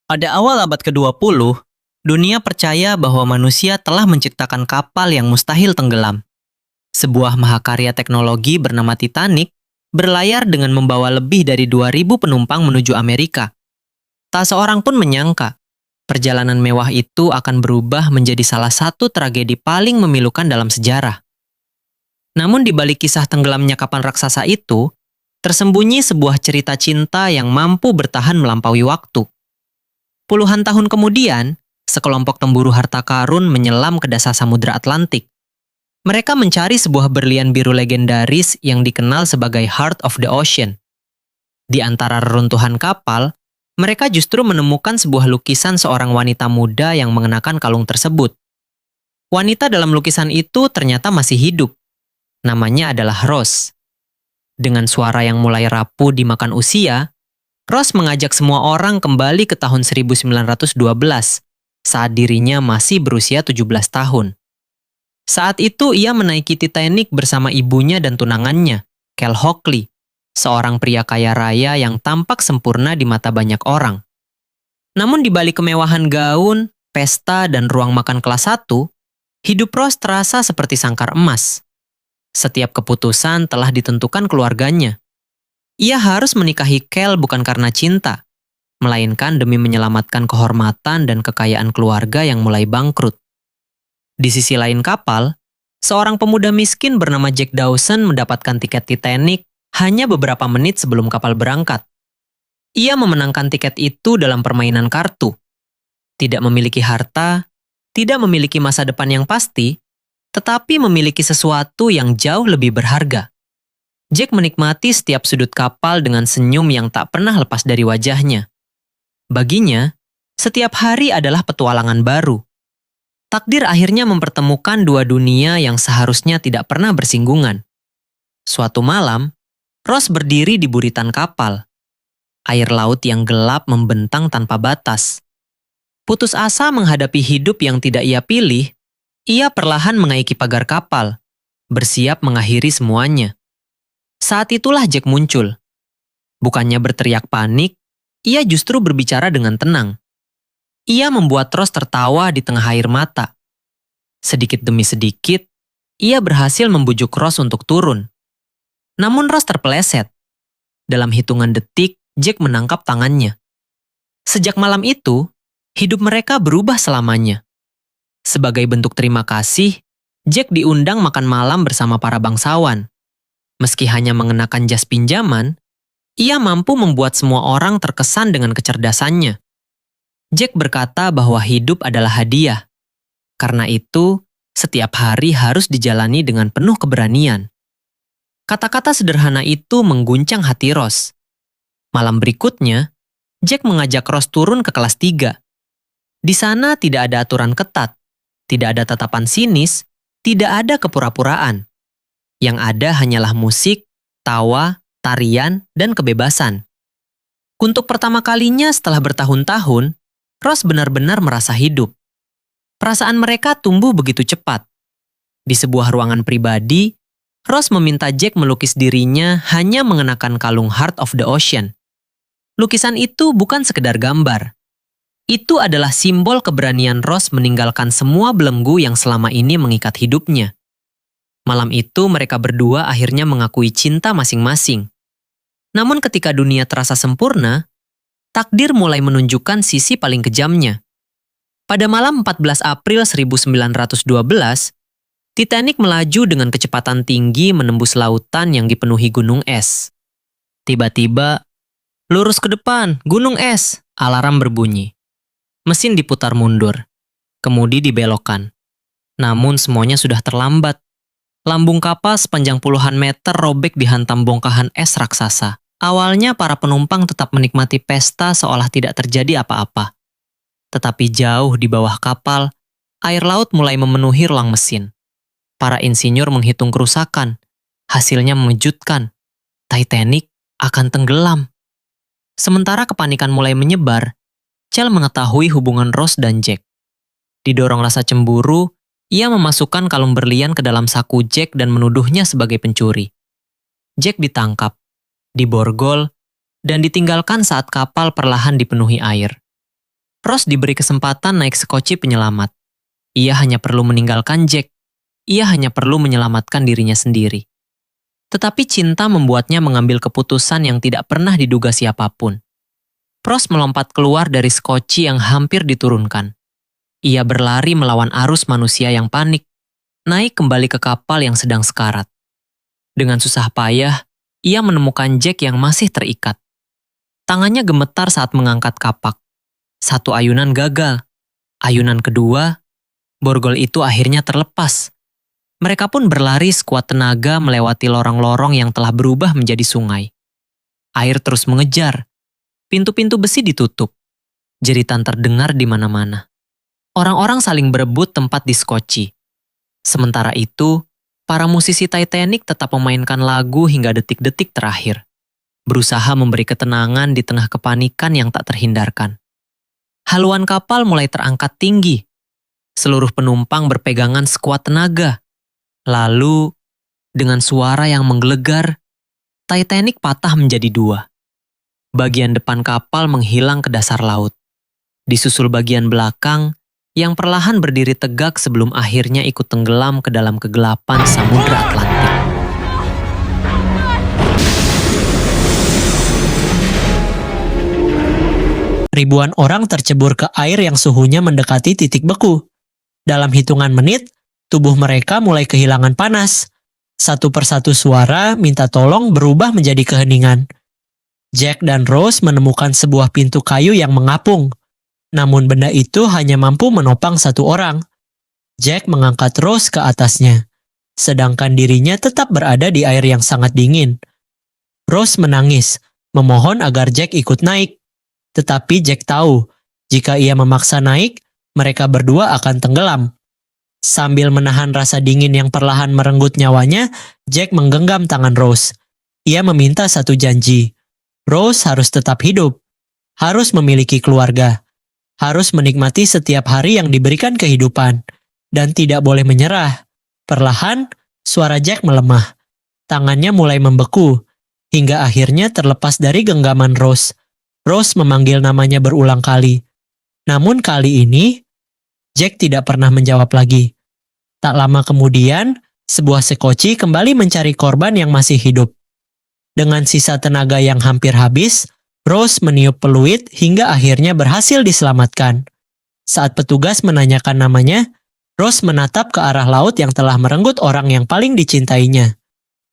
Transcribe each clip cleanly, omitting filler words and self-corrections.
Pada awal abad ke-20, dunia percaya bahwa manusia telah menciptakan kapal yang mustahil tenggelam. Sebuah mahakarya teknologi bernama Titanic berlayar dengan membawa lebih dari 2.000 penumpang menuju Amerika. Tak seorang pun menyangka, perjalanan mewah itu akan berubah menjadi salah satu tragedi paling memilukan dalam sejarah. Namun di balik kisah tenggelamnya kapal raksasa itu, tersembunyi sebuah cerita cinta yang mampu bertahan melampaui waktu. Puluhan tahun kemudian, sekelompok pemburu harta karun menyelam ke dasar Samudra Atlantik. Mereka mencari sebuah berlian biru legendaris yang dikenal sebagai Heart of the Ocean. Di antara reruntuhan kapal, mereka justru menemukan sebuah lukisan seorang wanita muda yang mengenakan kalung tersebut. Wanita dalam lukisan itu ternyata masih hidup. Namanya adalah Rose. Dengan suara yang mulai rapuh dimakan usia, Rose mengajak semua orang kembali ke tahun 1912 saat dirinya masih berusia 17 tahun. Saat itu ia menaiki Titanic bersama ibunya dan tunangannya, Cal Hockley, seorang pria kaya raya yang tampak sempurna di mata banyak orang. Namun di balik kemewahan gaun, pesta, dan ruang makan kelas 1, hidup Rose terasa seperti sangkar emas. Setiap keputusan telah ditentukan keluarganya. Ia harus menikahi Cal bukan karena cinta, melainkan demi menyelamatkan kehormatan dan kekayaan keluarga yang mulai bangkrut. Di sisi lain kapal, seorang pemuda miskin bernama Jack Dawson mendapatkan tiket Titanic hanya beberapa menit sebelum kapal berangkat. Ia memenangkan tiket itu dalam permainan kartu. Tidak memiliki harta, tidak memiliki masa depan yang pasti, tetapi memiliki sesuatu yang jauh lebih berharga. Jack menikmati setiap sudut kapal dengan senyum yang tak pernah lepas dari wajahnya. Baginya, setiap hari adalah petualangan baru. Takdir akhirnya mempertemukan dua dunia yang seharusnya tidak pernah bersinggungan. Suatu malam, Rose berdiri di buritan kapal. Air laut yang gelap membentang tanpa batas. Putus asa menghadapi hidup yang tidak ia pilih, ia perlahan mengaiki pagar kapal, bersiap mengakhiri semuanya. Saat itulah Jack muncul. Bukannya berteriak panik, ia justru berbicara dengan tenang. Ia membuat Rose tertawa di tengah air mata. Sedikit demi sedikit, ia berhasil membujuk Rose untuk turun. Namun Rose terpeleset. Dalam hitungan detik, Jack menangkap tangannya. Sejak malam itu, hidup mereka berubah selamanya. Sebagai bentuk terima kasih, Jack diundang makan malam bersama para bangsawan. Meski hanya mengenakan jas pinjaman, ia mampu membuat semua orang terkesan dengan kecerdasannya. Jack berkata bahwa hidup adalah hadiah. Karena itu, setiap hari harus dijalani dengan penuh keberanian. Kata-kata sederhana itu mengguncang hati Rose. Malam berikutnya, Jack mengajak Rose turun ke kelas 3. Di sana tidak ada aturan ketat, tidak ada tatapan sinis, tidak ada kepura-puraan. Yang ada hanyalah musik, tawa, tarian, dan kebebasan. Untuk pertama kalinya setelah bertahun-tahun, Rose benar-benar merasa hidup. Perasaan mereka tumbuh begitu cepat. Di sebuah ruangan pribadi, Rose meminta Jack melukis dirinya hanya mengenakan kalung Heart of the Ocean. Lukisan itu bukan sekedar gambar. Itu adalah simbol keberanian Rose meninggalkan semua belenggu yang selama ini mengikat hidupnya. Malam itu mereka berdua akhirnya mengakui cinta masing-masing. Namun ketika dunia terasa sempurna, takdir mulai menunjukkan sisi paling kejamnya. Pada malam 14 April 1912, Titanic melaju dengan kecepatan tinggi menembus lautan yang dipenuhi gunung es. Tiba-tiba, lurus ke depan, gunung es, alarm berbunyi. Mesin diputar mundur, kemudi dibelokkan. Namun semuanya sudah terlambat. Lambung kapal sepanjang puluhan meter robek dihantam bongkahan es raksasa. Awalnya para penumpang tetap menikmati pesta seolah tidak terjadi apa-apa. Tetapi jauh di bawah kapal, air laut mulai memenuhi ruang mesin. Para insinyur menghitung kerusakan. Hasilnya mengejutkan. Titanic akan tenggelam. Sementara kepanikan mulai menyebar, Cal mengetahui hubungan Rose dan Jack. Didorong rasa cemburu, ia memasukkan kalung berlian ke dalam saku Jack dan menuduhnya sebagai pencuri. Jack ditangkap, diborgol, dan ditinggalkan saat kapal perlahan dipenuhi air. Rose diberi kesempatan naik sekoci penyelamat. Ia hanya perlu meninggalkan Jack. Ia hanya perlu menyelamatkan dirinya sendiri. Tetapi cinta membuatnya mengambil keputusan yang tidak pernah diduga siapapun. Rose melompat keluar dari sekoci yang hampir diturunkan. Ia berlari melawan arus manusia yang panik, naik kembali ke kapal yang sedang sekarat. Dengan susah payah, ia menemukan Jack yang masih terikat. Tangannya gemetar saat mengangkat kapak. Satu ayunan gagal. Ayunan kedua, borgol itu akhirnya terlepas. Mereka pun berlari sekuat tenaga melewati lorong-lorong yang telah berubah menjadi sungai. Air terus mengejar. Pintu-pintu besi ditutup. Jeritan terdengar di mana-mana. Orang-orang saling berebut tempat di skoci. Sementara itu, para musisi Titanic tetap memainkan lagu hingga detik-detik terakhir. Berusaha memberi ketenangan di tengah kepanikan yang tak terhindarkan. Haluan kapal mulai terangkat tinggi. Seluruh penumpang berpegangan sekuat tenaga. Lalu, dengan suara yang menggelegar, Titanic patah menjadi dua. Bagian depan kapal menghilang ke dasar laut. Disusul bagian belakang yang perlahan berdiri tegak sebelum akhirnya ikut tenggelam ke dalam kegelapan Samudra Atlantik. Ribuan orang tercebur ke air yang suhunya mendekati titik beku. Dalam hitungan menit, tubuh mereka mulai kehilangan panas. Satu persatu suara minta tolong berubah menjadi keheningan. Jack dan Rose menemukan sebuah pintu kayu yang mengapung. Namun benda itu hanya mampu menopang satu orang. Jack mengangkat Rose ke atasnya, sedangkan dirinya tetap berada di air yang sangat dingin. Rose menangis, memohon agar Jack ikut naik. Tetapi Jack tahu, jika ia memaksa naik, mereka berdua akan tenggelam. Sambil menahan rasa dingin yang perlahan merenggut nyawanya, Jack menggenggam tangan Rose. Ia meminta satu janji. Rose harus tetap hidup, harus memiliki keluarga, harus menikmati setiap hari yang diberikan kehidupan, dan tidak boleh menyerah. Perlahan, suara Jack melemah. Tangannya mulai membeku, hingga akhirnya terlepas dari genggaman Rose. Rose memanggil namanya berulang kali. Namun kali ini, Jack tidak pernah menjawab lagi. Tak lama kemudian, sebuah sekoci kembali mencari korban yang masih hidup. Dengan sisa tenaga yang hampir habis, Rose meniup peluit hingga akhirnya berhasil diselamatkan. Saat petugas menanyakan namanya, Rose menatap ke arah laut yang telah merenggut orang yang paling dicintainya.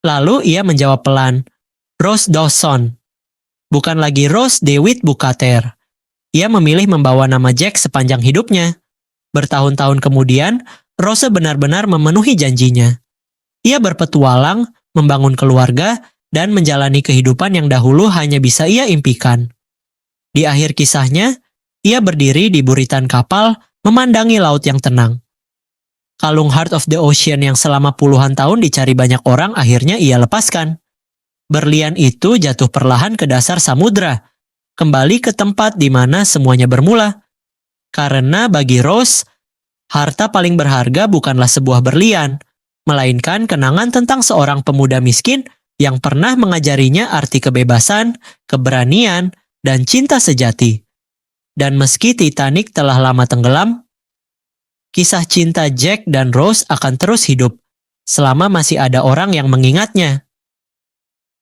Lalu ia menjawab pelan, Rose Dawson. Bukan lagi Rose DeWitt Bukater. Ia memilih membawa nama Jack sepanjang hidupnya. Bertahun-tahun kemudian, Rose benar-benar memenuhi janjinya. Ia berpetualang, membangun keluarga, dan menjalani kehidupan yang dahulu hanya bisa ia impikan. Di akhir kisahnya, ia berdiri di buritan kapal, memandangi laut yang tenang. Kalung Heart of the Ocean yang selama puluhan tahun dicari banyak orang akhirnya ia lepaskan. Berlian itu jatuh perlahan ke dasar samudra, kembali ke tempat di mana semuanya bermula. Karena bagi Rose, harta paling berharga bukanlah sebuah berlian, melainkan kenangan tentang seorang pemuda miskin yang pernah mengajarinya arti kebebasan, keberanian, dan cinta sejati. Dan meski Titanic telah lama tenggelam, kisah cinta Jack dan Rose akan terus hidup selama masih ada orang yang mengingatnya.